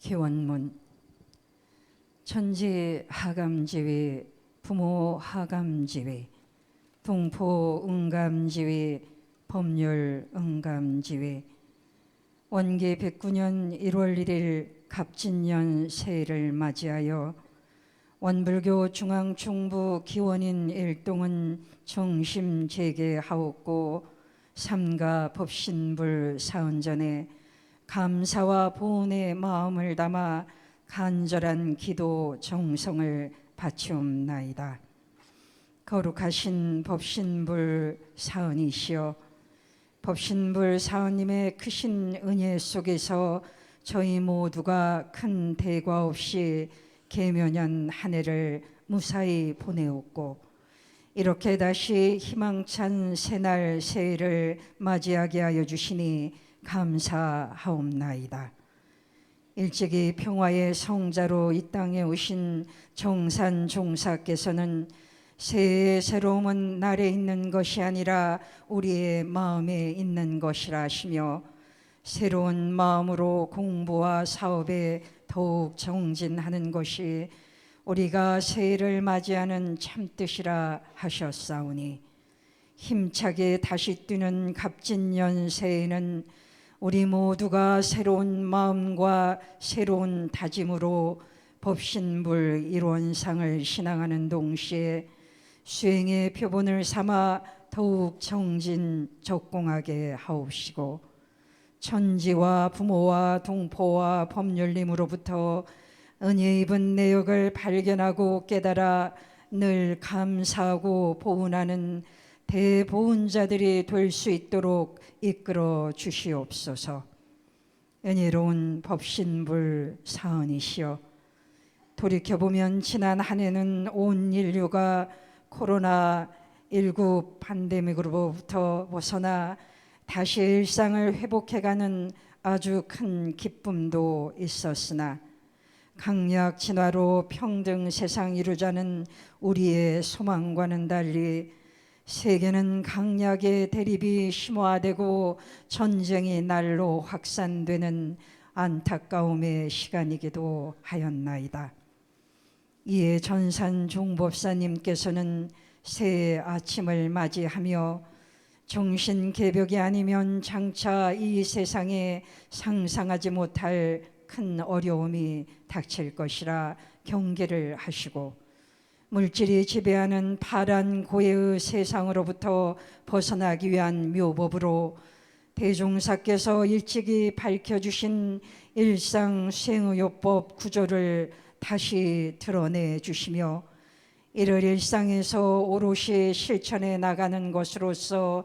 기원문. 천지 하감지위, 부모 하감지위, 동포 응감지위, 법률 응감지위. 원기 109년 1월 1일 갑진년 새해를 맞이하여 원불교 중앙충부 기원인 일동은 정심 재개하옵고 삼가 법신불 사은전에 감사와 보은의 마음을 담아 간절한 기도 정성을 바치옵나이다. 거룩하신 법신불 사은이시여, 법신불 사은님의 크신 은혜 속에서 저희 모두가 큰 대과 없이 계면연 한 해를 무사히 보내었고, 이렇게 다시 희망찬 새날 새해를 맞이하게 하여 주시니 감사하옵나이다. 일찍이 평화의 성자로 이 땅에 오신 정산 종사께서는 새해의 새로움은 날에 있는 것이 아니라 우리의 마음에 있는 것이라 하시며, 새로운 마음으로 공부와 사업에 더욱 정진하는 것이 우리가 새해를 맞이하는 참뜻이라 하셨사오니, 힘차게 다시 뛰는 갑진년 새해는 우리 모두가 새로운 마음과 새로운 다짐으로 법신불 일원상을 신앙하는 동시에 수행의 표본을 삼아 더욱 정진 적공하게 하옵시고, 천지와 부모와 동포와 법률님으로부터 은혜 입은 내역을 발견하고 깨달아 늘 감사하고 보은하는 대보은자들이 될 수 있도록 이끌어 주시옵소서. 은혜로운 법신불 사은이시여, 돌이켜보면 지난 한 해는 온 인류가 코로나19 팬데믹으로부터 벗어나 다시 일상을 회복해가는 아주 큰 기쁨도 있었으나, 강약 진화로 평등 세상 이루자는 우리의 소망과는 달리 세계는 강약의 대립이 심화되고 전쟁이 날로 확산되는 안타까움의 시간이기도 하였나이다. 이에 전산 종법사님께서는 새해 아침을 맞이하며 정신개벽이 아니면 장차 이 세상에 상상하지 못할 큰 어려움이 닥칠 것이라 경계를 하시고, 물질이 지배하는 파란 고해의 세상으로부터 벗어나기 위한 묘법으로 대종사께서 일찍이 밝혀주신 일상 수행의요법 구조를 다시 드러내 주시며, 이를 일상에서 오롯이 실천해 나가는 것으로서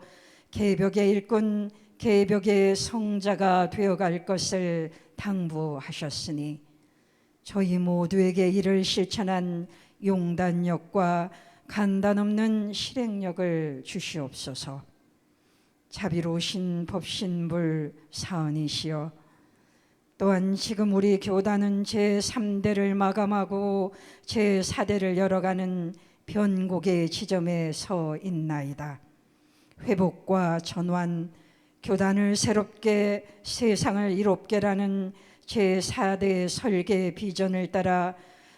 개벽의 일꾼, 개벽의 성자가 되어갈 것을 당부하셨으니, 저희 모두에게 이를 실천한 용단력과 간단 없는 실행력을 주시옵소서. 자비로우신 법신불 사은이시여, 또한 지금 우리 교단은 제3대를 마감하고 제4대를 열어가는 변곡의 지점에 서 있나이다. 회복과 전환, 교단을 새롭게 세상을 이롭게라는 제4대 설계 비전을 따라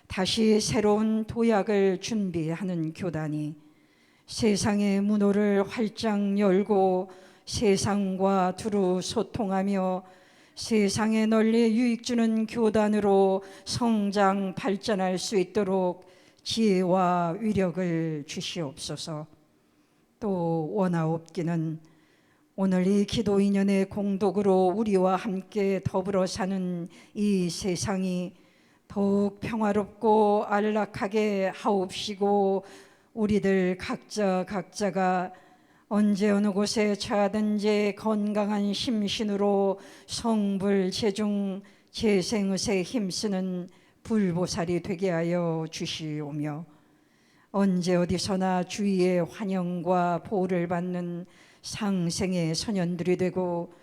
다시 새로운 도약을 준비하는 교단이 세상의 문호를 활짝 열고 세상과 두루 소통하며 세상에 널리 유익 주는 교단으로 성장 발전할 수 있도록 지혜와 위력을 주시옵소서. 또 원하옵기는 오늘 이 기도 인연의 공덕으로 우리와 함께 더불어 사는 이 세상이 더욱 평화롭고 안락하게 하옵시고, 우리들 각자가 언제 어느 곳에 처하든지 건강한 심신으로 성불 제중 재생의에 힘쓰는 불보살이 되게 하여 주시오며, 언제 어디서나 주위의 환영과 보호를 받는 상생의 소년들이 되고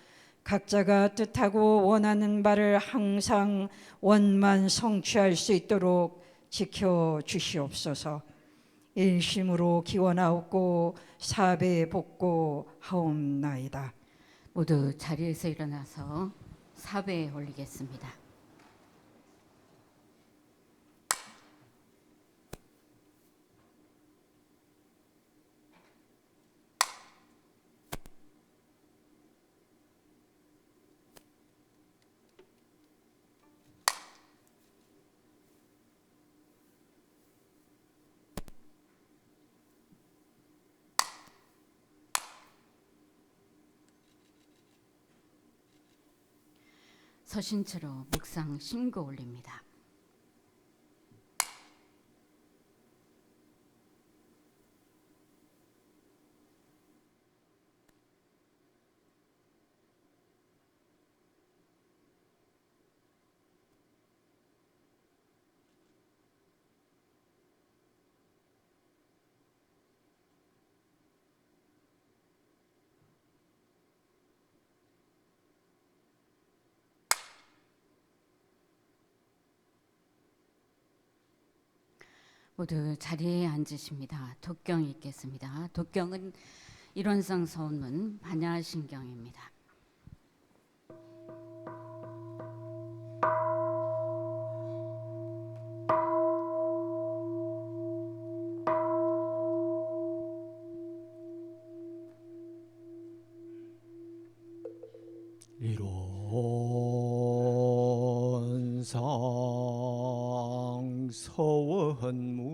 각자가 뜻하고 원하는 바를 항상 원만 성취할 수 있도록 지켜주시옵소서. 일심으로 기원하옵고 사배 복고하옵나이다. 모두 자리에서 일어나서 사배에 올리겠습니다. 서신처로 묵상 신고 올립니다. 모두 자리에 앉으십니다. 독경 읽겠습니다. 독경은 일원상 서원문 반야신경입니다. 일원상 서원문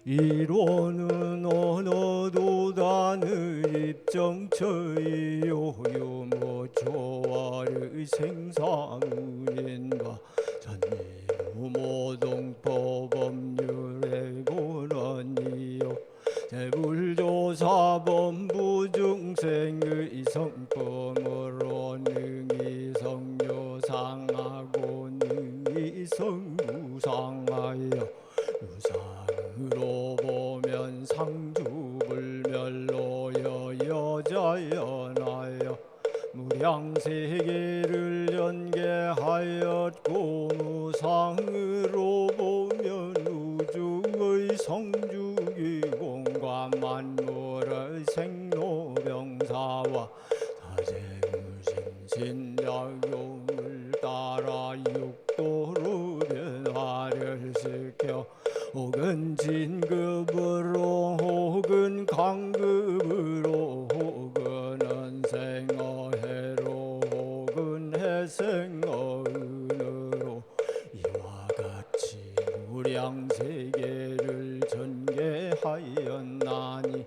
일원은 언어도 단의 입정처이요 유무조화의 생사문인과 전미무모동법법률의 본원이요 재불조사범부 중생의 성품으로 능히 성료상하고 능히 성무상하여 유상으로 보면 상주불멸로여 여자연하여 무량세계를 전개하였고 무상으로 보면 우주의 성주기공과 만물의 생로병사와 사재무신신작용을 따라 육도로 변화를 시켜 혹은 진급으로 혹은 강급으로 혹은 은생어해로 혹은 해생어은으로 이와 같이 무량세계를 전개하였나니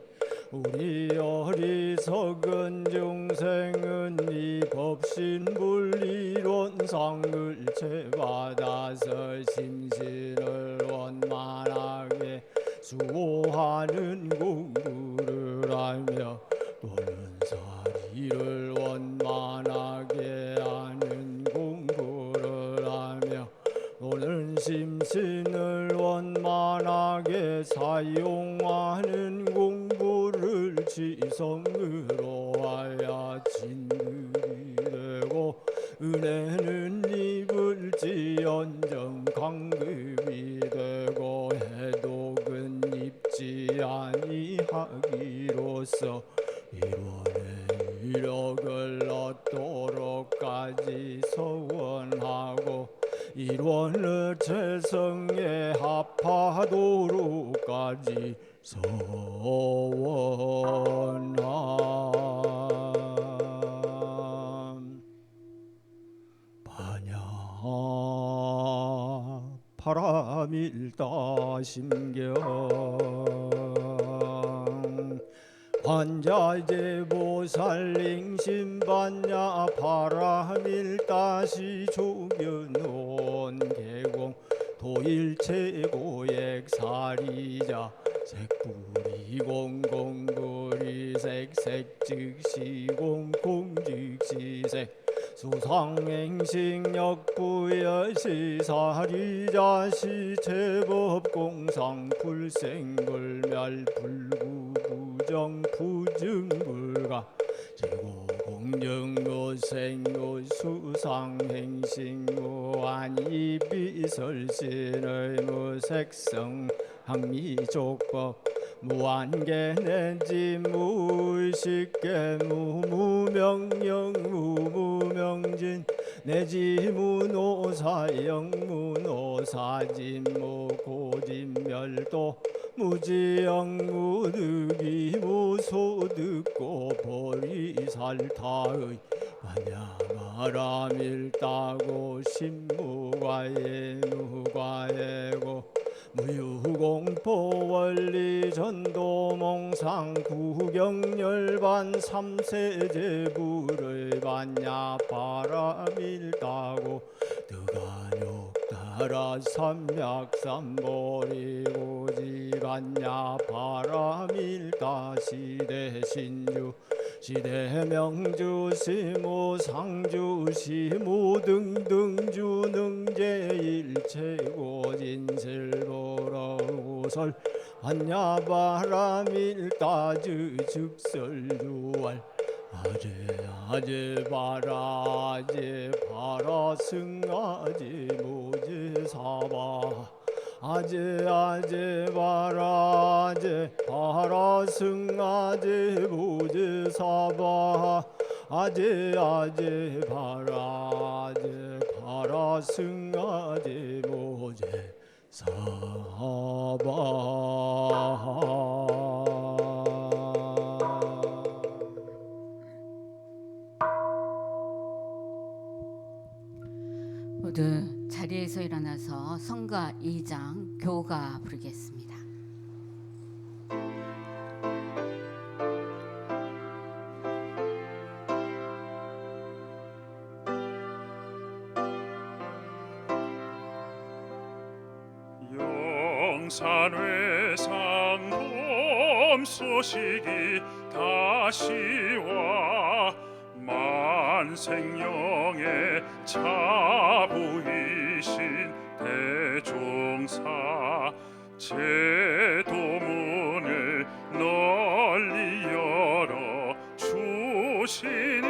우리 어리석은 중생은 이 법신불이론상을 채받아서 심신을 원만하게 수호하는 공부를 하며 또는 사리를 원만하게 하는 공부를 하며 또는 심신을 원만하게 사용하는 공부를 지성으로 하여 진급이 되고 은혜는 입을지언정 강급이 되고 해독은 입지 아니하기로서 일원의 이력을 얻도록까지 서원하고 일원의 재성에 합하도록까지 서원함. 반야 파라밀다심경 관자재보살링심반야 파라밀다시 조견온 개공 도일체고액 사리자 색불이 공공불이 색색즉시 공공즉시색 수상행식역부여시 사리자시 제법공상 불생불멸 불구부정 부증불가 제고공정무생무 수상행식무 안이비설신의 무색성 항미족법 무한계내지 무의식계 무무명령 무무명진 내지 무노사영 무노사진 무고진멸도 무지영 무득이 무소득고 보리살타의 반야마라밀다고 신무과에 무과에고 무유공포 원리 전도몽상 구경열반 삼세제불을 받냐 바람일다고 드가욕 따라 삼맥삼보리고지 받냐 바람일다 시대신주 시대명주 시무상주 시무 등등주 능제일체고 진실보러우설 안냐 바람일다즈 즉설주알 아제 바라 승아제 모제 사바 아제 바라 승아제 모제 사바 아제 바라 승아제 모제 사바. 모두 자리에서 일어나서 성가 2장 교가 부르겠습니다. 영산회상 봄 소식이 다시와 만생령의 자부이신 대종사 제도문을 널리 열어 주시니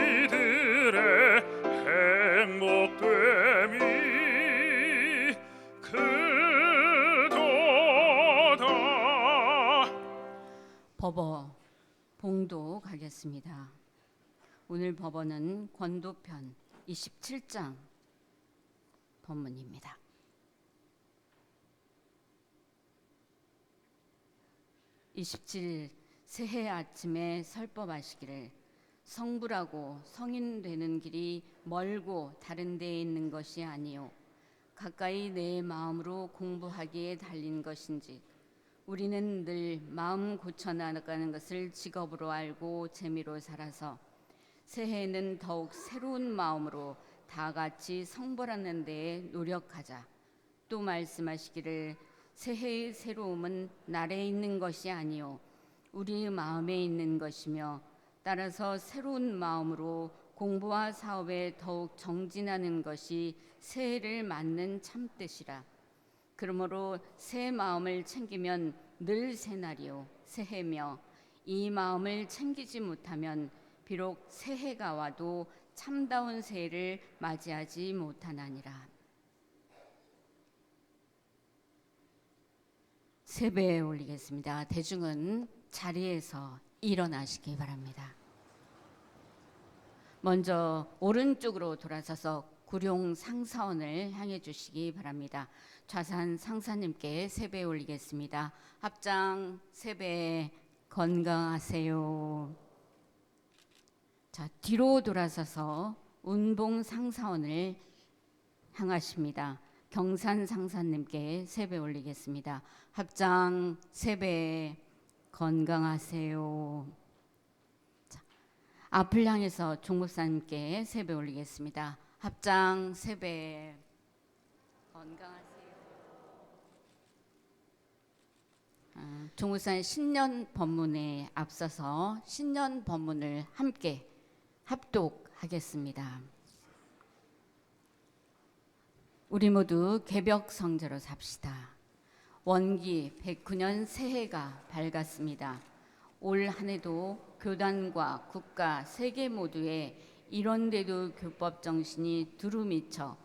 우리들의 행복됨이 크도다. 법어 봉도 가겠습니다. 오늘 법어는 권도편 27장 법문입니다. (27일) 새해 아침에 설법하시기를 성불하고 성인 되는 길이 멀고 다른 데에 있는 것이 아니요 가까이 내 마음으로 공부하기에 달린 것인지 우리는 늘 마음 고쳐나가는 것을 직업으로 알고 재미로 살아서 새해에는 더욱 새로운 마음으로 다 같이 성불하는 데에 노력하자. 또 말씀하시기를 새해의 새로움은 날에 있는 것이 아니요 우리 마음에 있는 것이며 따라서 새로운 마음으로 공부와 사업에 더욱 정진하는 것이 새해를 맞는 참뜻이라. 그러므로 새 마음을 챙기면 늘 새날이요 새해며 이 마음을 챙기지 못하면 비록 새해가 와도 참다운 새해를 맞이하지 못하나니라. 세배에 올리겠습니다. 대중은 자리에서 일어나시기 바랍니다. 먼저 오른쪽으로 돌아서서 구룡 상사원을 향해 주시기 바랍니다. 좌산 상사님께 세배 올리겠습니다. 합장 세배 건강하세요. 자, 뒤로 돌아서서 운봉 상사원을 향하십니다. 경산 상사님께 세배 올리겠습니다. 합장 세배 건강하세요. 자, 앞을 향해서 종목사님께 세배 올리겠습니다. 합장 세배 건강하세요. 종무사님 신년 법문에 앞서서 신년 법문을 함께 합독하겠습니다. 우리 모두 개벽 성제로 삽시다. 원기 109년 새해가 밝았습니다. 올 한 해도 교단과 국가, 세계 모두에 이런데도 교법 정신이 두루미쳐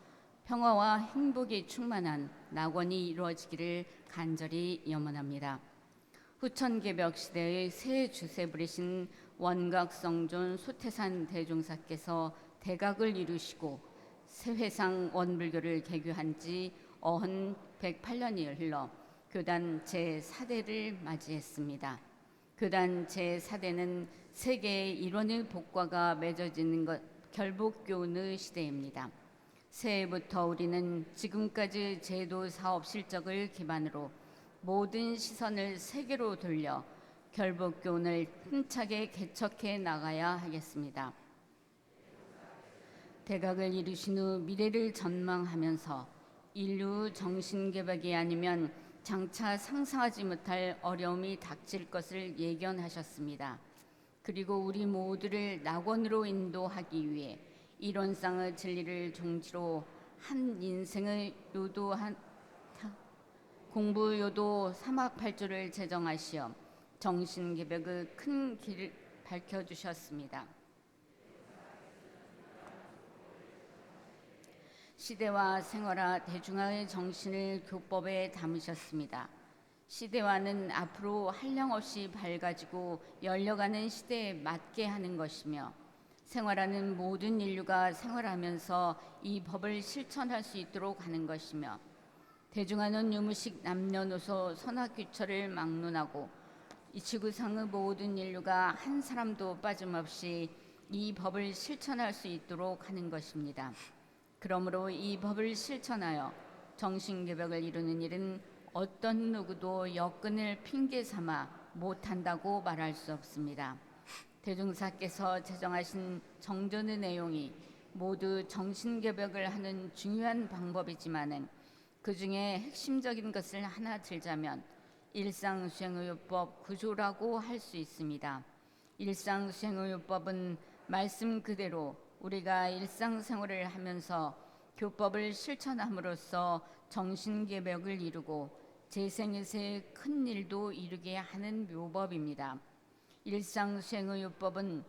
평화와 행복이 충만한 낙원이 이루어지기를 간절히 염원합니다. 후천개벽 시대의 새 주세 부리신 원각성존 소태산 대종사께서 대각을 이루시고 세회상 원불교를 개교한 지 어흔 108년이 흘러 교단 제4대를 맞이했습니다. 교단 제4대는 세계의 일원의 복과가 맺어지는 것 결복교훈의 시대입니다. 새해부터 우리는 지금까지 제도 사업 실적을 기반으로 모든 시선을 세계로 돌려 결복 교훈을 힘차게 개척해 나가야 하겠습니다. 대각을 이루신 후 미래를 전망하면서 인류 정신개벽이 아니면 장차 상상하지 못할 어려움이 닥칠 것을 예견하셨습니다. 그리고 우리 모두를 낙원으로 인도하기 위해 이론상의 진리를 종지로 한 인생의 공부 요도 사막팔조를 제정하시어 정신개벽의 큰 길을 밝혀주셨습니다. 시대와 생활화 대중화의 정신을 교법에 담으셨습니다. 시대화는 앞으로 한량없이 밝아지고 열려가는 시대에 맞게 하는 것이며, 생활하는 모든 인류가 생활하면서 이 법을 실천할 수 있도록 하는 것이며, 대중화는 유무식 남녀노소 선악귀철을 막론하고 이 지구상의 모든 인류가 한 사람도 빠짐없이 이 법을 실천할 수 있도록 하는 것입니다. 그러므로 이 법을 실천하여 정신개벽을 이루는 일은 어떤 누구도 여건을 핑계 삼아 못한다고 말할 수 없습니다. 대종사께서 제정하신 정전의 내용이 모두 정신개벽을 하는 중요한 방법이지만은 그 중에 핵심적인 것을 하나 들자면 일상수행의요법 9조라고 할 수 있습니다. 일상수행의요법은 말씀 그대로 우리가 일상생활을 하면서 교법을 실천함으로써 정신개벽을 이루고 재생에서의 큰 일도 이루게 하는 묘법입니다. 일상수행의요법은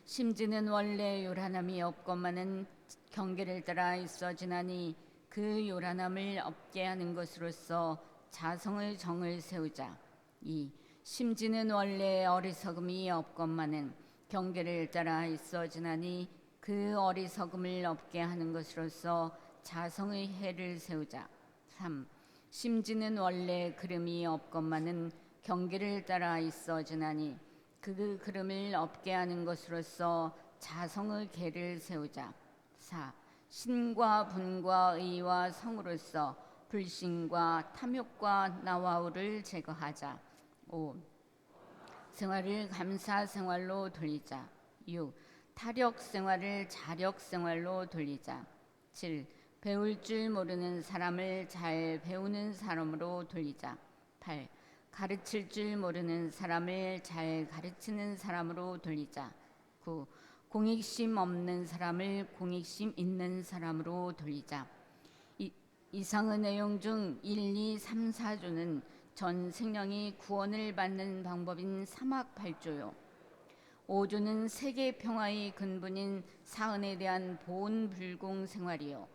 심지는 원래 요란함이 없건만은 경계를 따라 있어지나니 그 요란함을 없게 하는 것으로서 자성의 정을 세우자. 이 심지는 원래 어리석음이 없건만은 경계를 따라 있어지나니 그 어리석음을 없게 하는 것으로서 자성의 해를 세우자. 3. 심지는 원래 그름이 없건만은 경계를 따라 있어지나니 그 그름을 없게 하는 것으로서 자성의 계를 세우자. 4. 신과 분과 의와 성으로서 불신과 탐욕과 나와우를 제거하자. 5. 생활을 감사 생활로 돌리자. 6. 타력 생활을 자력 생활로 돌리자. 7. 배울 줄 모르는 사람을 잘 배우는 사람으로 돌리자. 8. 가르칠 줄 모르는 사람을 잘 가르치는 사람으로 돌리자. 9. 공익심 없는 사람을 공익심 있는 사람으로 돌리자. 이상의 내용 중 1, 2, 3, 4조는 전 생명이 구원을 받는 방법인 사막팔조요. 5조는 세계 평화의 근본인 사은에 대한 보온불공 생활이요.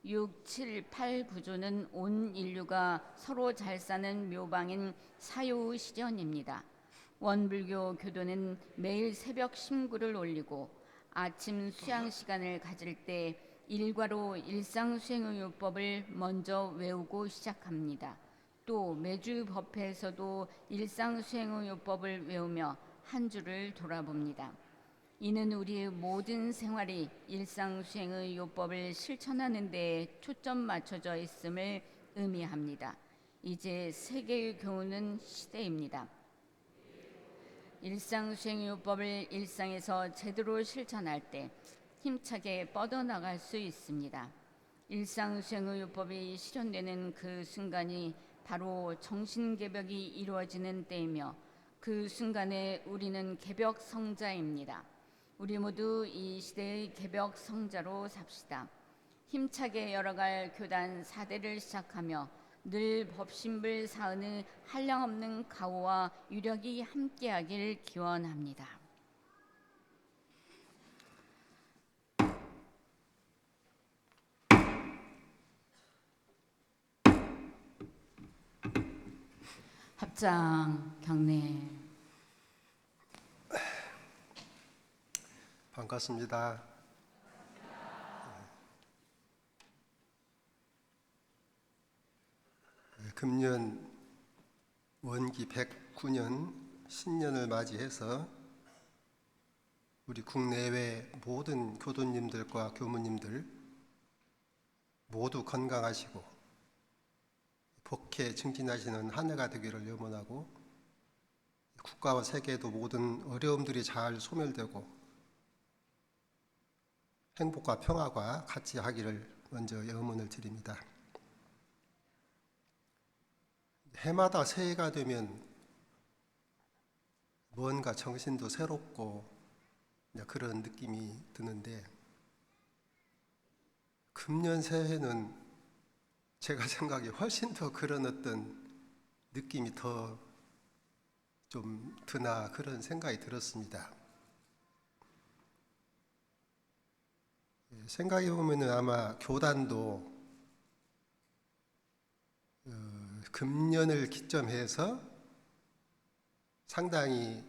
6, 7, 8, 9조는 온 인류가 서로 잘 사는 묘방인 사요의 실현입니다. 원불교 교도는 매일 새벽 심구를 올리고 아침 수양 시간을 가질 때 일과로 일상수행의요법을 먼저 외우고 시작합니다. 또 매주 법회에서도 일상수행의요법을 외우며 한 주를 돌아봅니다. 이는 우리의 모든 생활이 일상수행의 요법을 실천하는 데 초점 맞춰져 있음을 의미합니다. 이제 세계의 교훈은 시대입니다. 일상수행의 요법을 일상에서 제대로 실천할 때 힘차게 뻗어나갈 수 있습니다. 일상수행의 요법이 실현되는 그 순간이 바로 정신개벽이 이루어지는 때이며 그 순간에 우리는 개벽 성자입니다. 우리 모두 이 시대의 개벽 성자로 삽시다. 힘차게 열어갈 교단 4대를 시작하며 늘 법신불 사은의 한량없는 가호와 유력이 함께하길 기원합니다. 합장 경례. 반갑습니다. 금년 원기 109년 신년을 맞이해서 우리 국내외 모든 교도님들과 교무님들 모두 건강하시고 복해 증진하시는 한 해가 되기를 염원하고, 국가와 세계에도 모든 어려움들이 잘 소멸되고 행복과 평화가 같이 하기를 먼저 염원을 드립니다. 해마다 새해가 되면 뭔가 정신도 새롭고 그런 느낌이 드는데, 금년 새해는 제가 생각에 훨씬 더 그런 어떤 느낌이 더 좀 드나 그런 생각이 들었습니다. 생각해 보면은 아마 교단도 금년을 기점해서 상당히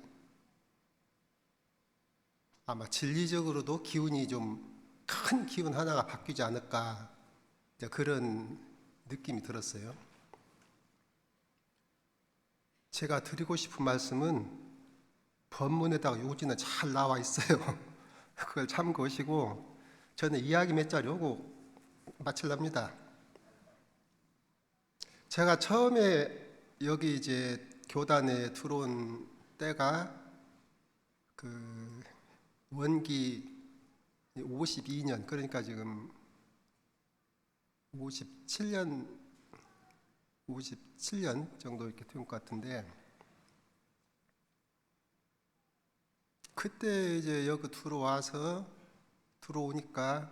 아마 진리적으로도 기운이 좀 큰 기운 하나가 바뀌지 않을까, 그런 느낌이 들었어요. 제가 드리고 싶은 말씀은 본문에다가 요지는 잘 나와 있어요. 그걸 참고하시고 저는 이야기 몇 자리 하고 마치랍니다. 제가 처음에 여기 이제 교단에 들어온 때가 그 원기 52년, 그러니까 지금 57년 정도 이렇게 된 것 같은데, 그때 이제 여기 들어오니까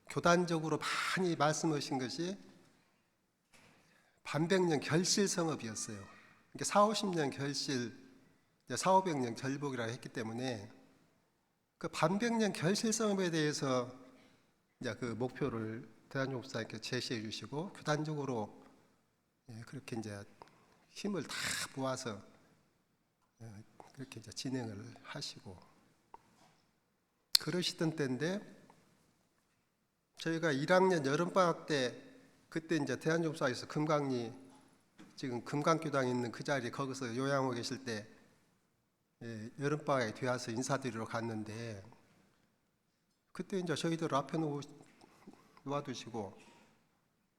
교단적으로 많이 말씀하신 것이 반백년 결실 성업이었어요. 그러니까 40-50년 결실, 400-500년 결복이라고 했기 때문에 그 반백년 결실 성업에 대해서 이제 그 목표를 대한종목사님께 제시해 주시고, 교단적으로 그렇게 이제 힘을 다 모아서 그렇게 이제 진행을 하시고 그러시던 때인데, 저희가 1학년 여름방학 때 그때 이제 대한종목사에서 금강리, 지금 금강교당에 있는 그 자리 거기서 요양하고 계실 때 여름방학에 되어서 인사드리러 갔는데, 그때 이제 저희들 앞에 놓아두시고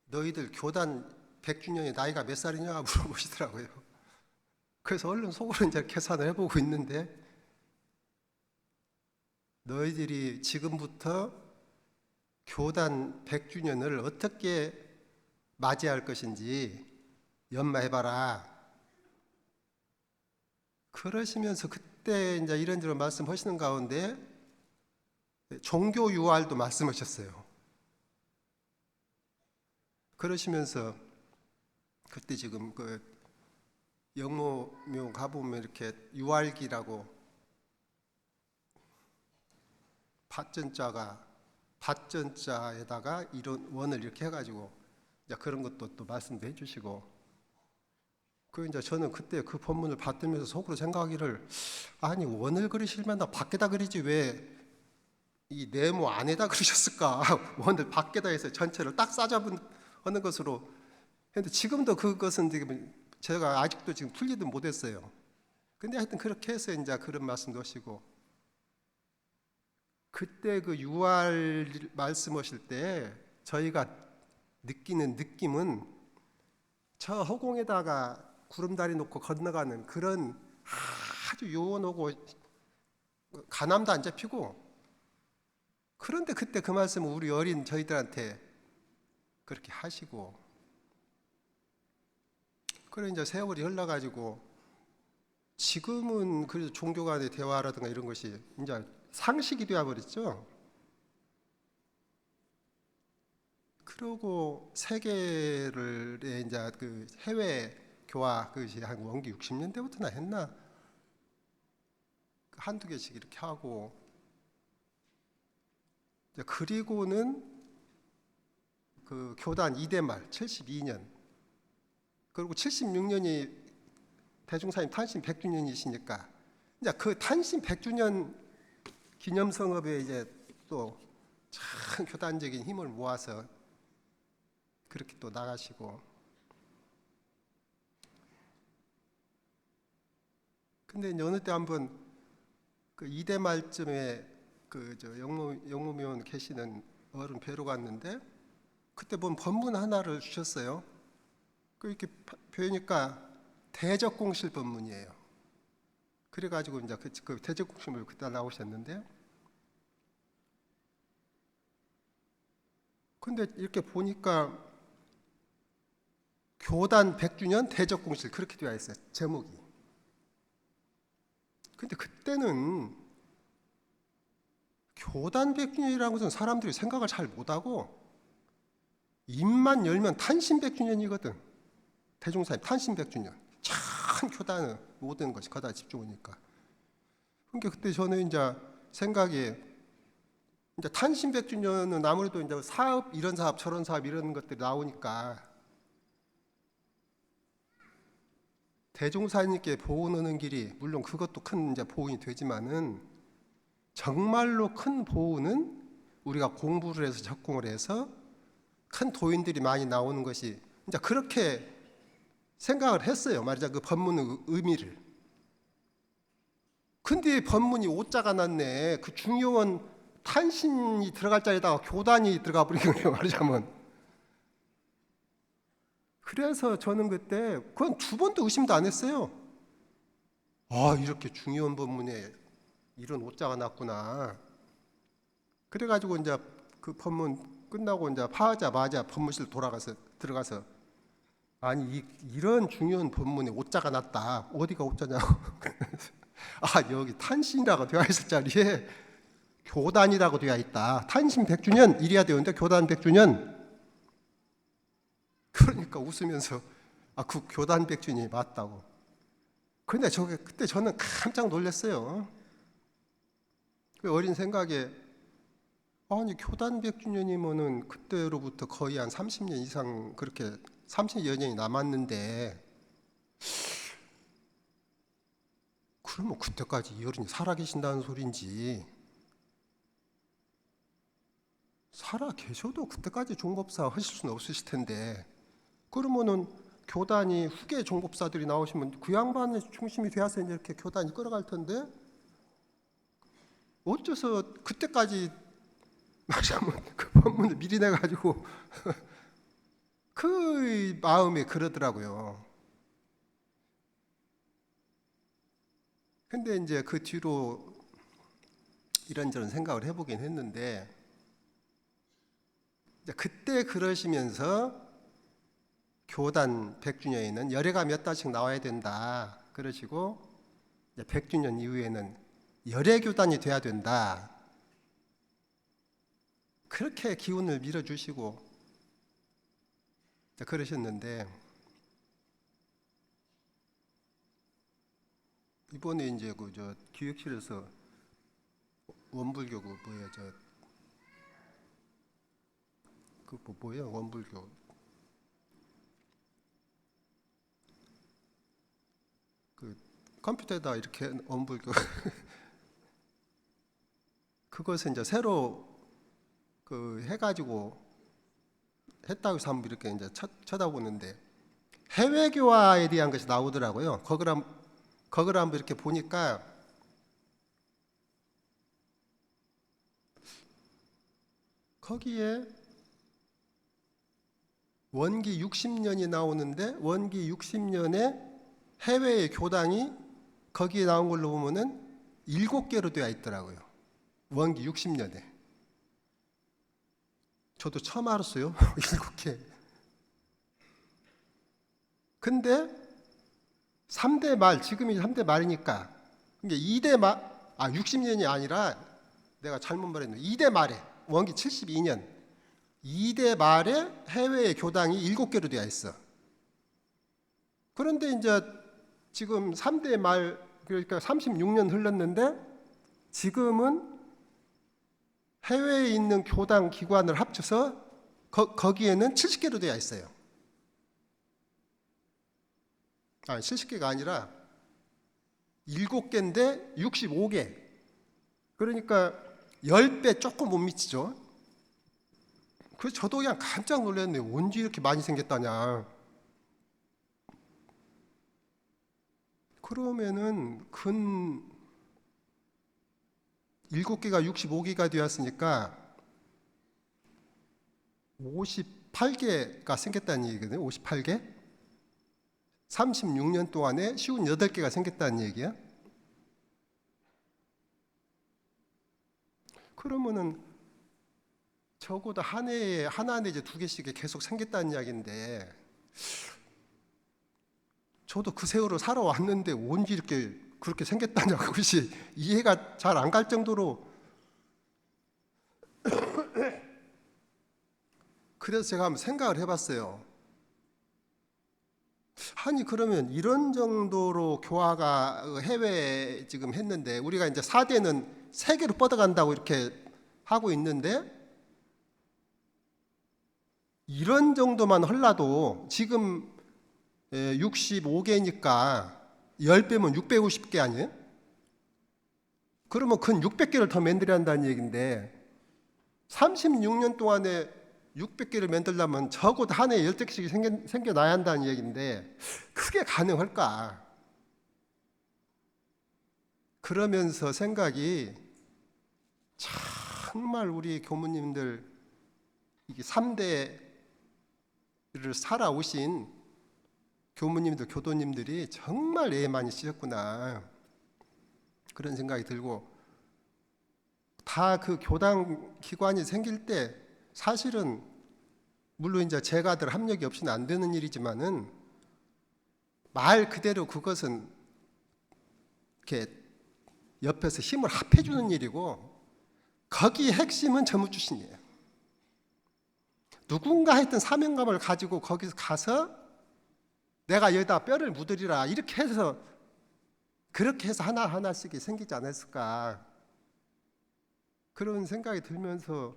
너희들 교단 100주년이 나이가 몇 살이냐 물어보시더라고요. 그래서 얼른 속으로 이제 계산을 해보고 있는데, 너희들이 지금부터 교단 100주년을 어떻게 맞이할 것인지 연마해봐라. 그러시면서 그때 이제 이런저런 말씀하시는 가운데 종교 유활도 말씀하셨어요. 그러시면서 그때 지금 그 영모묘 가보면 이렇게 유활기라고 밭전자에다가 이런 원을 이렇게 해가지고 이제 그런 것도 또 말씀도 해주시고, 그 이제 저는 그때 그 본문을 받으면서 속으로 생각하기를, 아니 원을 그리시면 밖에다 그리지 왜 이 네모 안에다 그리셨을까? 원을 밖에다 해서 전체를 딱 싸잡은 하는 것으로 했는데, 지금도 그것은 지금 제가 아직도 지금 풀리도 못했어요. 근데 하여튼 그렇게 해서 이제 그런 말씀도 하시고, 그때 그 유알 말씀하실 때 저희가 느끼는 느낌은 저 허공에다가 구름다리 놓고 건너가는 그런 아주 요원하고 가남도 안 잡히고, 그런데 그때 그 말씀을 우리 어린 저희들한테 그렇게 하시고, 그래 이제 세월이 흘러가지고 지금은 그래도 종교 간의 대화라든가 이런 것이 이제 상식이 되어버렸죠. 그러고 세계를 이제 그 해외 교화, 그것이 한 원기 60년대부터나 했나, 한두 개씩 이렇게 하고, 그리고는 그 교단 2대 말 72년, 그리고 76년이 대종사님 탄신 100주년이시니까 이제 그 탄신 100주년 기념 성업에 이제 또 참 교단적인 힘을 모아서 그렇게 또 나가시고, 근데 이제 어느 때 한번 그 2대 말쯤에 영무묘원 계시는 어른 뵈러 갔는데 그때 본 법문 하나를 주셨어요. 이렇게 뵈니까 대적공실 법문이에요. 그래가지고 이제 그 대적공실을 그때 나오셨는데, 근데 이렇게 보니까 교단 100주년 대적공실 그렇게 되어 있어요, 제목이. 근데 그때는 교단 100주년이라는 것은 사람들이 생각을 잘 못하고 입만 열면 탄신 100주년이거든. 대종사님 탄신 100주년. 참 교단은 모든 것이 거기다 집중하니까. 그러니까 그때 저는 이제 생각이 이제 탄신 100주년은 아무래도 이제 사업 이런 사업 저런 사업 이런 것들이 나오니까 대종사님께 보은하는 길이 물론 그것도 큰 이제 보은이 되지만은 정말로 큰 보은은 우리가 공부를 해서 적공을 해서 큰 도인들이 많이 나오는 것이 이제 그렇게 생각을 했어요. 말이자 그 법문의 의미를. 근데 법문이 오자가 났네. 그 중요한 탄신이 들어갈 자리에다가 교단이 들어가 버린 거예요, 말하자면. 그래서 저는 그때 그건 두 번도 의심도 안 했어요. 아, 이렇게 중요한 법문에 이런 오자가 났구나. 그래가지고 이제 그 법문 끝나고 이제 파하자마자 법문실 들어가서 아니 이런 중요한 법문에 오자가 났다. 어디가 오자냐고. 아, 여기 탄신이라고 되어 있을 자리에 교단이라고 되어 있다. 탄신 100주년 이래야 되는데 교단 100주년. 그러니까 웃으면서 아, 그 교단 100주년이 맞다고. 근데 그때 저는 깜짝 놀랐어요. 그 어린 생각에 아니 교단 100주년이면은 그때로부터 거의 한 30년 이상 그렇게 30여 년이 남았는데 그러면 그때까지 이 어른이 살아계신다는 소린지 살아 계셔도 그때까지 종법사 하실 수는 없으실 텐데 그러면은 교단이 후계 종법사들이 나오시면 그 양반의 중심이 되어서 이렇게 교단이 끌어갈 텐데 어째서 그때까지 말하자면 그 법문을 미리 내가지고 그 마음이 그러더라고요. 근데 이제 그 뒤로 이런저런 생각을 해보긴 했는데 그때 그러시면서 교단 100주년에는 열애가 몇 달씩 나와야 된다 그러시고 100주년 이후에는 열애교단이 돼야 된다 그렇게 기운을 밀어주시고 그러셨는데 이번에 이제 저 기획실에서 원불교 뭐예요 원불교 그 컴퓨터에다 이렇게 원불교 그것을 이제 새로 그 해가지고 했다고 해서 한번 이렇게 이제 쳐다보는데 해외 교화에 대한 것이 나오더라고요. 거기를 한번 이렇게 보니까 거기에 원기 60년이 나오는데 원기 60년에 해외의 교당이 거기에 나온 걸로 보면은 7개로 되어 있더라고요. 원기 60년에. 저도 처음 알았어요. 7개. 근데 3대 말, 지금이 3대 말이니까 이게 2대 말, 60년이 아니라 내가 잘못 말했네. 2대 말에 원기 72년 2대 말에 해외의 교당이 7개로 되어 있어. 그런데 이제 지금 3대 말 그러니까 36년 흘렀는데 지금은 해외에 있는 교당 기관을 합쳐서 거기에는 70개로 되어 있어요. 70개가 아니라 7개인데 65개. 그러니까 10배 조금 못 미치죠. 그래서 저도 그냥 깜짝 놀랐네요. 언제 이렇게 많이 생겼다냐. 그러면은 근 7개가 65기가 되었으니까 58개가 생겼다는 얘기거든요. 58개. 36년 동안에 58개가 생겼다는 얘기야. 그러면은 적어도 한 해에 하나 내지 2개씩 계속 생겼다는 이야기인데, 저도 그 세월을 살아왔는데 언제 이렇게 그렇게 생겼다냐고 그것이 이해가 잘 안 갈 정도로 그래서 제가 한번 생각을 해봤어요. 아니 그러면 이런 정도로 교화가 해외에 지금 했는데 우리가 이제 4대는 세계로 뻗어간다고 이렇게 하고 있는데, 이런 정도만 흘러도 지금 65개니까 10배면 650개 아니에요? 그러면 근 600개를 더 만들어야 한다는 얘기인데, 36년 동안에 600개를 만들려면 적어도 한 해에 10개씩 생겨나야 한다는 얘기인데, 그게 가능할까? 그러면서 생각이, 정말 우리 교무님들 이게 3대를 살아오신 교무님들, 교도님들이 정말 애 많이 쓰셨구나, 그런 생각이 들고, 다 그 교당 기관이 생길 때 사실은 물론 이제 제가들 합력이 없이는 안 되는 일이지만은 말 그대로 그것은 이렇게 옆에서 힘을 합해주는 일이고, 거기 핵심은 전무출신이에요. 누군가 했던 사명감을 가지고 거기서 가서 내가 여기다 뼈를 묻으리라, 이렇게 해서 그렇게 해서 하나하나씩 생기지 않았을까, 그런 생각이 들면서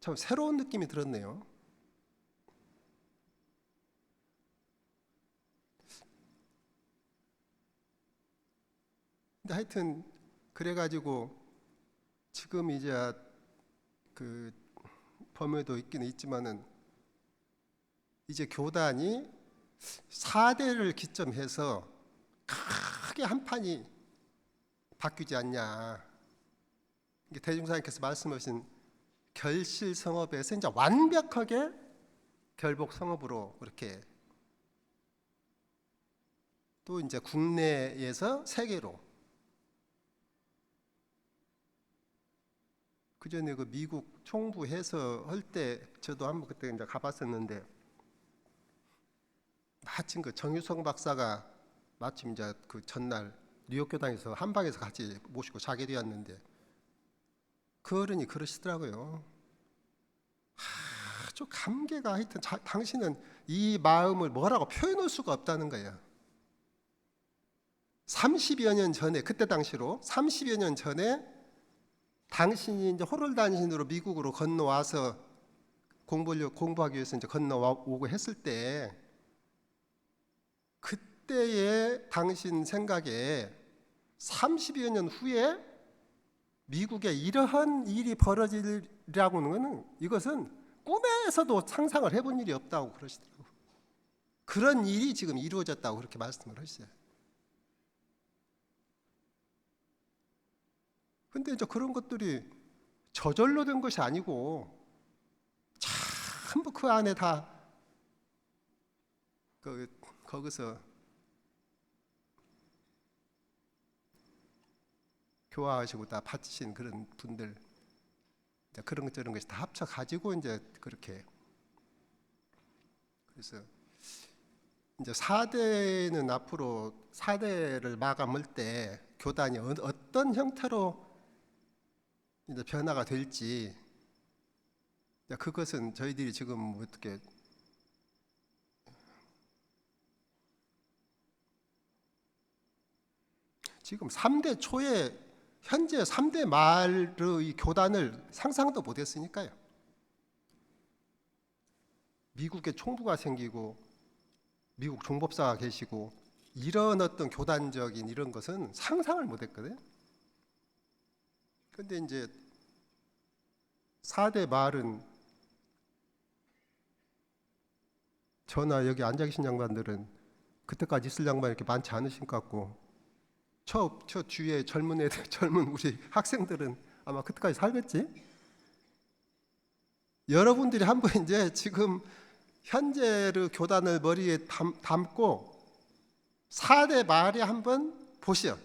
참 새로운 느낌이 들었네요. 근데 하여튼 그래가지고 지금 이제 그 범위도 있기는 있지만은 이제 교단이 4대를 기점해서 크게 한 판이 바뀌지 않냐. 이게 대중사님께서 말씀하신 결실성업에서 이제 완벽하게 결복성업으로 그렇게, 또 이제 국내에서 세계로. 그 전에 그 미국 총부 해서 할 때 저도 한번 그때 이제 가봤었는데, 마침 그 정유성 박사가 마침 이제 그 전날 뉴욕 교당에서 한 방에서 같이 모시고 자게 되었는데, 그 어른이 그러시더라고요. 아주 감개가, 하여튼 당신은 이 마음을 뭐라고 표현할 수가 없다는 거예요. 30여 년 전에, 그때 당시로 30여 년 전에 당신이 이제 호롤단신으로 미국으로 건너와서 공부하기 위해서 이제 건너오고 했을 때, 그때의 당신 생각에 30여 년 후에 미국에 이러한 일이 벌어지리라고 하는 것은, 이것은 꿈에서도 상상을 해본 일이 없다고 그러시더라고요. 그런 일이 지금 이루어졌다고 그렇게 말씀을 하셨어요. 근데 이제 그런 것들이 저절로 된 것이 아니고 전부 그 안에 다 거기서 교화하시고 다 바치신 그런 분들, 그런 것 저런 것이 다 합쳐 가지고 이제 그렇게, 그래서 이제 4대는 앞으로 4대를 마감할 때 교단이 어떤 형태로 이제 변화가 될지, 그것은 저희들이 지금 어떻게 지금 3대 초에 현재 3대 말의 교단을 상상도 못했으니까요. 미국에 총부가 생기고 미국 종법사가 계시고 이런 어떤 교단적인 이런 것은 상상을 못했거든요. 그런데 이제 4대 말은, 저나 여기 앉아 계신 양반들은 그때까지 있을 양반이 이렇게 많지 않으신 것 같고, 저 뒤에 젊은 애들, 젊은 우리 학생들은 아마 그때까지 살겠지. 여러분들이 한번 이제 지금 현재의 교단을 머리에 담고 4대 말에 한번 보시오.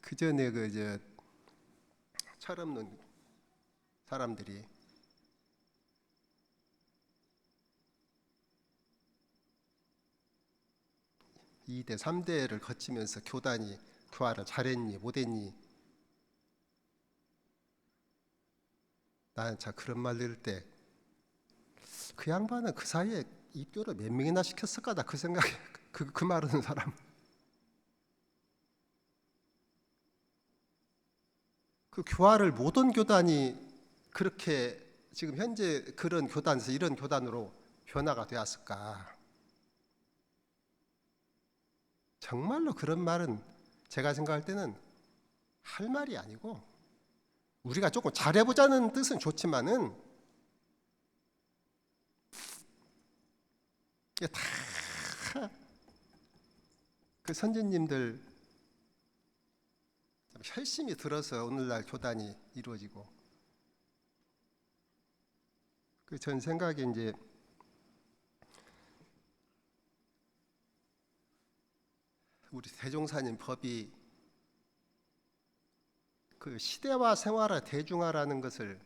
그 전에 철없는 사람들이 이 2대, 3대를 거치면서 교단이 교화를 잘했니 못했니? 나는 참 그런 말 들을 때 그 양반은 그 사이에 입교를 몇 명이나 시켰을까? 나 그 생각에 그 말하는 사람. 그 교화를 모든 교단이 그렇게 지금 현재 그런 교단에서 이런 교단으로 변화가 되었을까? 정말로 그런 말은 제가 생각할 때는 할 말이 아니고, 우리가 조금 잘해보자는 뜻은 좋지만은 이게 다 그 선진님들 열심히 들어서 오늘날 교단이 이루어지고, 그 전 생각에 이제 우리 대종사님 법이 그 시대와 생활화 대중화라는 것을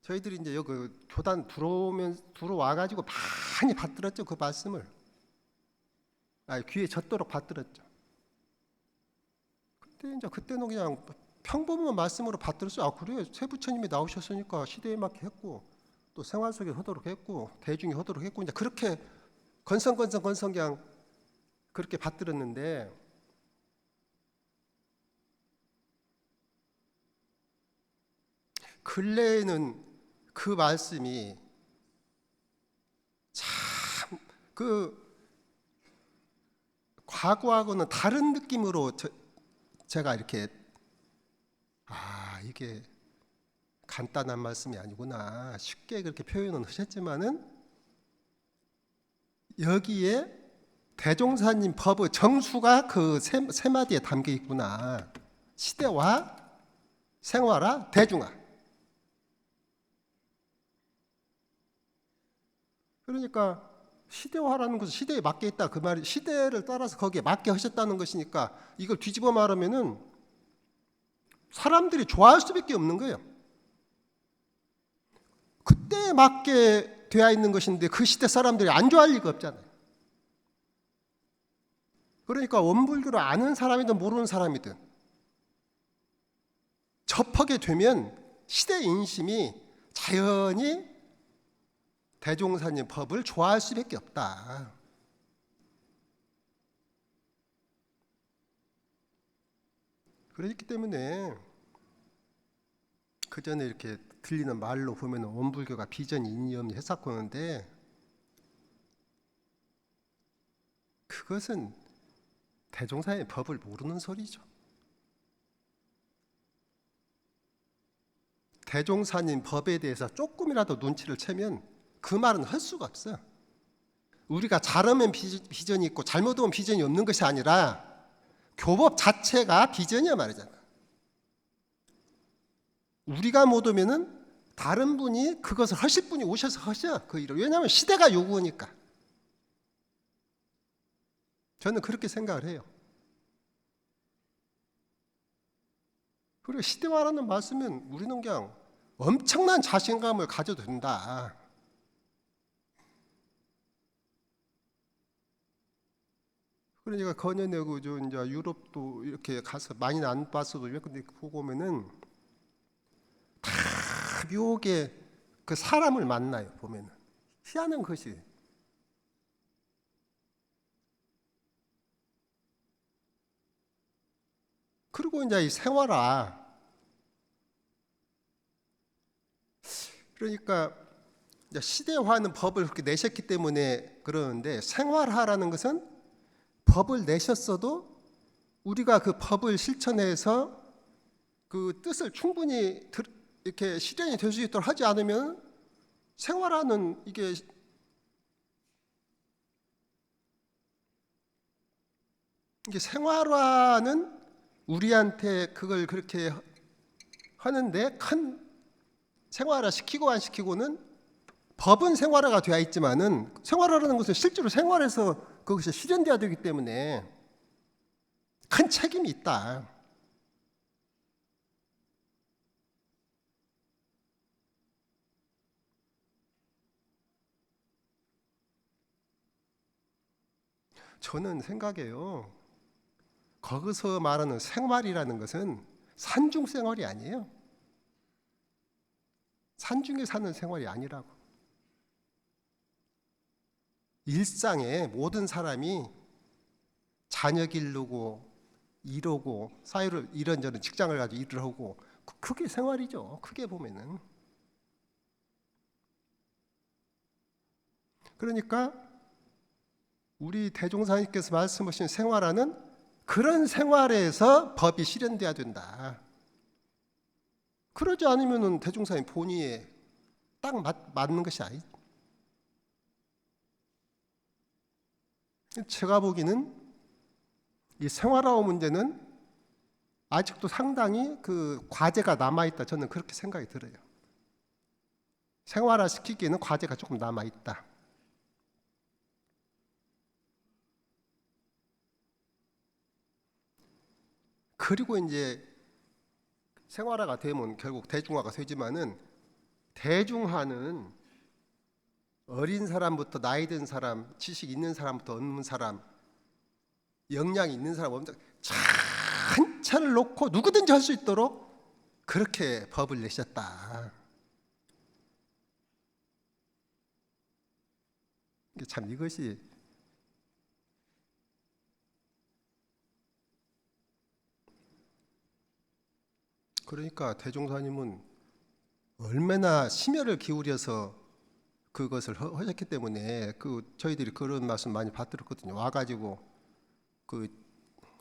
저희들이 이제 여기 교단 들어와 가지고 많이 받들었죠. 그 말씀을 귀에 젖도록 받들었죠. 그때는 그냥 평범한 말씀으로 받들었어요. 아 그래요? 새 부처님이 나오셨으니까 시대에 맞게 했고, 또 생활 속에 하도록 했고, 대중이 하도록 했고, 이제 그렇게 건성 그냥 그렇게 받들었는데, 근래에는 그 말씀이 참 과거하고는 다른 느낌으로 제가 이렇게 이게 간단한 말씀이 아니구나 쉽게 그렇게 표현은 하셨지만은, 여기에 대종사님 법의 정수가 그 세 마디에 담겨 있구나. 시대와 생활화 대중화. 그러니까 시대화라는 것은 시대에 맞게 있다 그 말이, 시대를 따라서 거기에 맞게 하셨다는 것이니까, 이걸 뒤집어 말하면은 사람들이 좋아할 수밖에 없는 거예요. 그때에 맞게 되어 있는 것인데 그 시대 사람들이 안 좋아할 리가 없잖아요. 그러니까 원불교를 아는 사람이든 모르는 사람이든 접하게 되면 시대 인심이 자연히 대종사님 법을 좋아할 수밖에 없다. 그렇기 때문에 그 전에 이렇게 들리는 말로 보면 원불교가 비전이 있니 없니 해석하고 하는데, 그것은 대종사의 법을 모르는 소리죠. 대종사님 법에 대해서 조금이라도 눈치를 채면 그 말은 할 수가 없어요. 우리가 잘하면 비전이 있고 잘못하면 비전이 없는 것이 아니라 교법 자체가 비전이야 말이잖아. 우리가 못 오면은 다른 분이 그것을 하실 분이 오셔서 하셔 그 일을. 왜냐하면 시대가 요구하니까. 저는 그렇게 생각을 해요. 그리고 시대화라는 말씀은 우리는 그냥 엄청난 자신감을 가져도 된다. 그러니까 건연에 이제 유럽도 이렇게 가서 많이는 안 봤어도 근데 보고 오면은 다 묘하게 그 사람을 만나요. 보면은 희한한 것이. 그리고 이제 이 생활화, 그러니까 이제 시대화는 법을 그렇게 내셨기 때문에 그러는데, 생활화라는 것은 법을 내셨어도 우리가 그 법을 실천해서 그 뜻을 충분히 이렇게 실현이 될 수 있도록 하지 않으면 생활화는 이게 이게 생활화는 우리한테 그걸 그렇게 하는데 큰 생활화 시키고 안 시키고는 법은 생활화가 되어 있지만은 생활화라는 것은 실제로 생활에서 그것이 실현돼야 되기 때문에 큰 책임이 있다. 저는 생각해요. 거기서 말하는 생활이라는 것은 산중 생활이 아니에요. 산중에 사는 생활이 아니라고. 일상에 모든 사람이 자녀 기르고 일하고 사회를 이런저런 직장을 가지고 일을 하고 그게 생활이죠. 크게 보면은. 그러니까 우리 대종사님께서 말씀하신 생활화는 그런 생활에서 법이 실현돼야 된다. 그러지 않으면 대종사님 본의에 딱 맞는 것이 아니죠. 제가 보기에는 이 생활화 문제는 아직도 상당히 그 과제가 남아있다. 저는 그렇게 생각이 들어요. 생활화 시키기에는 과제가 조금 남아있다. 그리고 이제 생활화가 되면 결국 대중화가 되지만은 대중화는 어린 사람부터 나이 든 사람, 지식 있는 사람부터 없는 사람, 역량이 있는 사람 없는 사람 전체를 놓고 누구든지 할 수 있도록 그렇게 법을 내셨다. 참 이것이 그러니까 대종사님은 얼마나 심혈을 기울여서 그것을 하셨기 때문에 저희들이 그런 말씀 많이 받들었거든요. 와가지고 그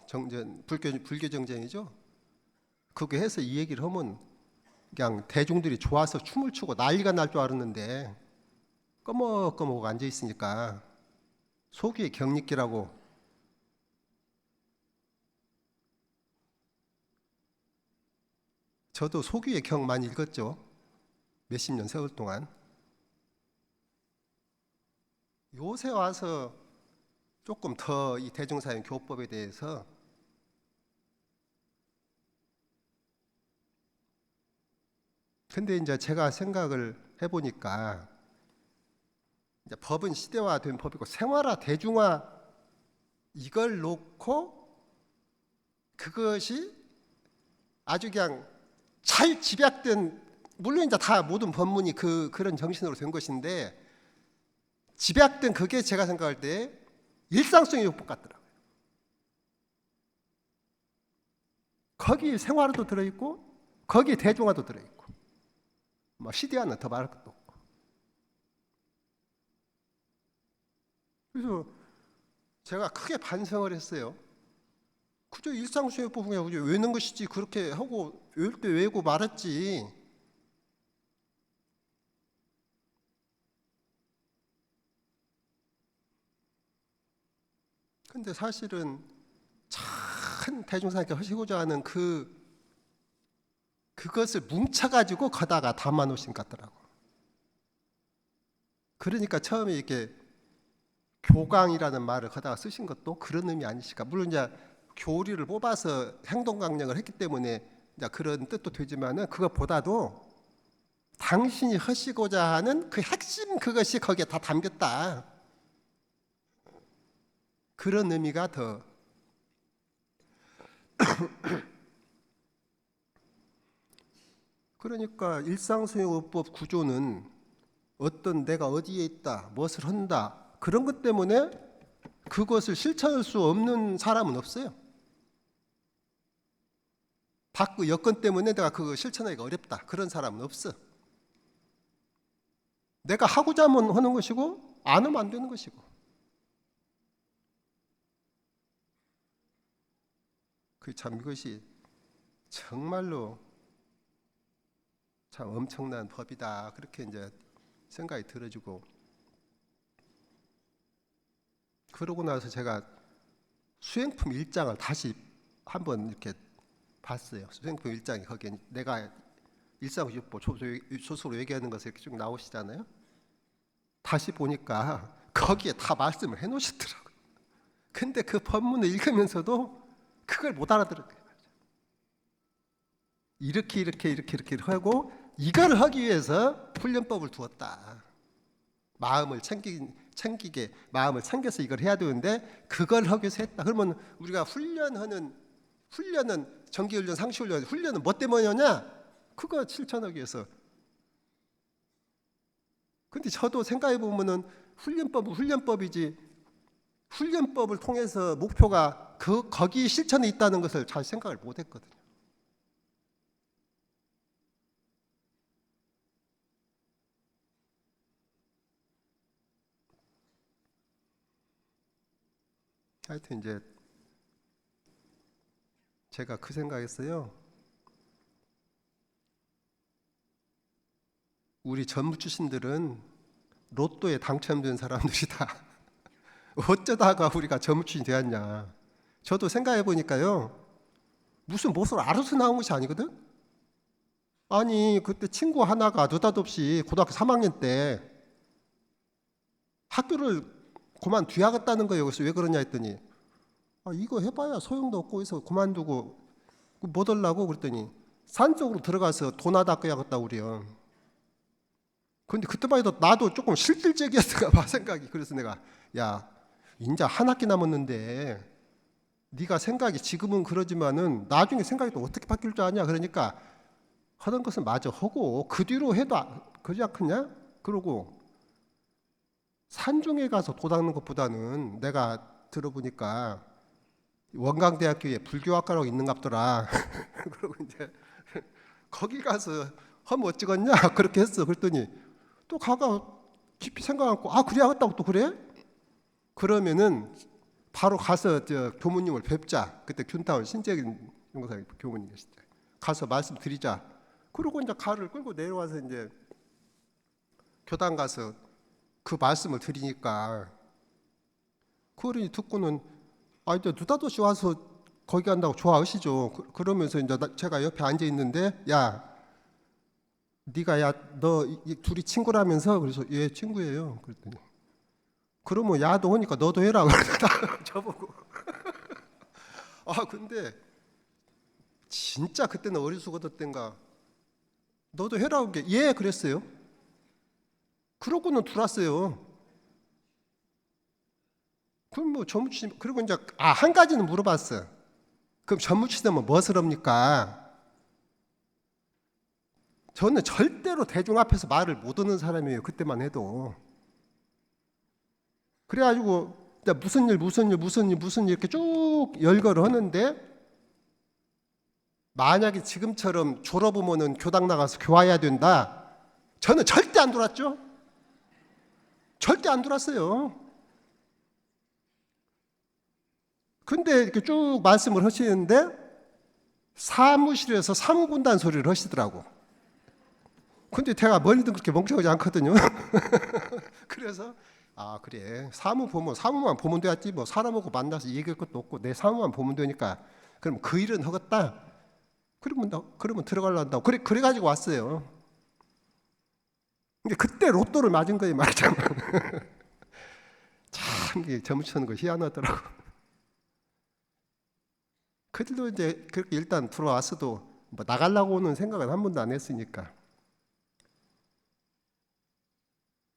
정전 불교 정전이죠. 그거 해서 이 얘기를 하면 그냥 대중들이 좋아서 춤을 추고 난리가 날 줄 알았는데 꺼먹꺼먹 앉아 있으니까 속이 경리기라고. 저도 소규의 경 많이 읽었죠. 몇십 년 세월 동안. 요새 와서 조금 더 이 대종사용 교법에 대해서 근데 이제 제가 생각을 해보니까 이제 법은 시대화된 법이고 생활화, 대중화 이걸 놓고 그것이 아주 그냥 잘 집약된, 물론 이제 다 모든 법문이 그런 정신으로 된 것인데 집약된 그게 제가 생각할 때 일상성의 요법 같더라고요. 거기 생활화도 들어있고 거기 대중화도 들어있고 뭐 시대화는 더 말할 것도 없고. 그래서 제가 크게 반성을 했어요. 그저 일상수요법 그냥 외는 것이지 그렇게 하고 외울 때 외고 말았지. 근데 사실은 참 대중사님께 하시고자 하는 그것을 뭉쳐가지고 거다가 담아 놓으신 것 같더라고. 그러니까 처음에 이렇게 교강이라는 말을 거다가 쓰신 것도 그런 의미 아니실까. 물론 이제 교리를 뽑아서 행동 강령을 했기 때문에 이제 그런 뜻도 되지만은 그것보다도 당신이 하시고자 하는 그 핵심 그것이 거기에 다 담겼다. 그런 의미가 더 그러니까 일상수용법 구조는 어떤 내가 어디에 있다, 무엇을 한다 그런 것 때문에 그것을 실천할 수 없는 사람은 없어요. 바꾸 여건 때문에 내가 그거 실천하기가 어렵다 그런 사람은 없어. 내가 하고자 하면 하는 것이고 안 하면 안 되는 것이고. 참 이것이 정말로 참 엄청난 법이다 그렇게 이제 생각이 들어지고, 그러고 나서 제가 수행품 1장을 다시 한번 이렇게 봤어요. 수행품 1장이 거기에 내가 일상육보 소수로 얘기하는 것이 이렇게 쭉 나오시잖아요. 다시 보니까 거기에 다 말씀을 해놓으시더라고요. 근데 그 법문을 읽으면서도 그걸 못 알아들었어요. 이렇게 하고 이걸 하기 위해서 훈련법을 두었다. 마음을 챙기게 마음을 챙겨서 이걸 해야 되는데 그걸 하기 위해서 했다. 그러면 우리가 훈련은 정기훈련, 상시훈련, 훈련은 뭐 때문이냐? 그거 실천하기 위해서. 근데 저도 생각해 보면은 훈련법은 훈련법이지 훈련법을 통해서 목표가 거기 실천에 있다는 것을 잘 생각을 못 했거든요. 하여튼 이제 제가 그 생각했어요. 우리 전무 출신들은 로또에 당첨된 사람들이다. 어쩌다가 우리가 전무 출신이 되었냐. 저도 생각해 보니까요. 무슨 몫을 알아서 나온 것이 아니거든. 아니 그때 친구 하나가 느닷없이 고등학교 3학년 때 학교를 그만둬야겠다는 거예요. 그래서 왜 그러냐 했더니 이거 해봐야 소용도 없고 해서 그만두고 뭐 하려고 그랬더니 산 쪽으로 들어가서 돈 닦아야겠다고 그래요. 근데 그때만 해도 나도 조금 실질적이었을까 봐 생각이. 그래서 내가 야 이제 한 학기 남았는데 네가 생각이 지금은 그러지만은 나중에 생각이 또 어떻게 바뀔 줄 아냐. 그러니까 하던 것은 마저 하고 그 뒤로 해도 그러지 않겠냐. 그러고 산중에 가서 도 닦는 것보다는 내가 들어보니까 원광대학교에 불교학과라고 있는 갑더라. 그러고 이제 거기 가서 하면 어찌겠냐 그렇게 했어. 그랬더니 또 가가 깊이 생각 않고 그래 하겠다고 또 그래? 그러면은 바로 가서 저 교무님을 뵙자. 그때 균타운 신재근 용사님 교무님 계시죠. 가서 말씀드리자. 그러고 이제 가를 끌고 내려와서 이제 교당 가서 그 말씀을 드리니까 그러니 듣고는 이제 느닷없이 와서 거기 간다고 좋아하시죠. 그러면서 이제 제가 옆에 앉아 있는데 네가 너 둘이 친구라면서. 그래서 예 친구예요. 그랬더니 그러면 야도 하니까 너도 해라. 그러더라 저보고. 근데 진짜 그때는 어리숙었을 땐가 너도 해라고 게 예 그랬어요. 그러고는 들어왔어요. 그럼 뭐 전무치시. 그리고 이제 한 가지는 물어봤어. 그럼 전무치시면 무엇을 합니까? 저는 절대로 대중 앞에서 말을 못 하는 사람이에요. 그때만 해도. 그래가지고 이제 무슨 일 이렇게 쭉 열거를 하는데 만약에 지금처럼 졸업하면은 교당 나가서 교화해야 된다. 저는 절대 안 들어왔죠. 절대 안 들어왔어요. 근데 이렇게 쭉 말씀을 하시는데 사무실에서 사무분단 소리를 하시더라고. 근데 제가 멀리도 그렇게 멍청하지 않거든요. 그래서 그래 사무만 보면 되었지 뭐 사람하고 만나서 얘기할 것도 없고 내 사무만 보면 되니까 그럼 그 일은 하겠다. 그러면 들어가려고 그래가지고 왔어요. 근데 그때 로또를 맞은 거예요. 말하자면. 참 이게 점치는 거 희한하더라고. 그들도 이제 그렇게 일단 들어왔어도 뭐 나가려고는 생각은 한 번도 안 했으니까.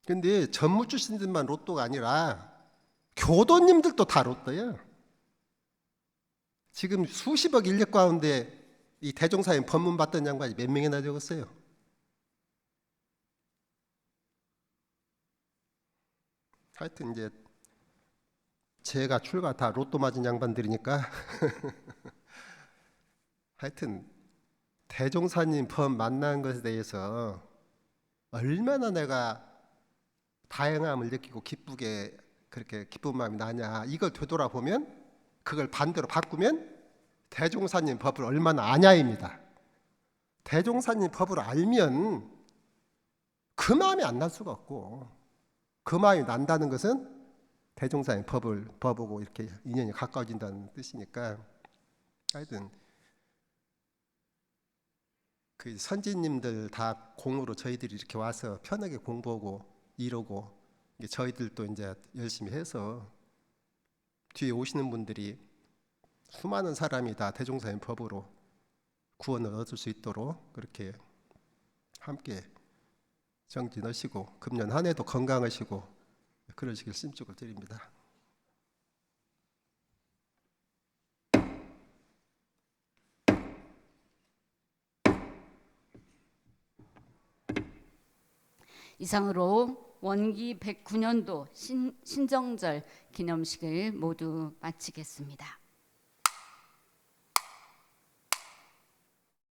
근데 전무 출신들만 로또가 아니라 교도님들도 다 로또예요. 지금 수십억 인력 가운데 이 대종사님 법문 받던 양반이 몇 명이나 되었어요. 하여튼 이제 제가 출가 다 로또 맞은 양반들이니까 하여튼 대종사님 법 만난 것에 대해서 얼마나 내가 다양함을 느끼고 기쁘게 그렇게 기쁜 마음이 나냐. 이걸 되돌아보면 그걸 반대로 바꾸면 대종사님 법을 얼마나 아냐입니다. 대종사님 법을 알면 그 마음이 안 날 수가 없고 그 마음이 난다는 것은 대종사의 법하고 이렇게 인연이 가까워진다는 뜻이니까 하여튼 그 선지님들 다 공으로 저희들이 이렇게 와서 편하게 공부하고 이러고 이게 저희들도 이제 열심히 해서 뒤에 오시는 분들이 수많은 사람이 다 대종사의 법으로 구원을 얻을 수 있도록 그렇게 함께 정진하시고 금년 한 해도 건강하시고 그러시길 심축을 드립니다. 이상으로 원기 109년도 신정절 기념식을 모두 마치겠습니다.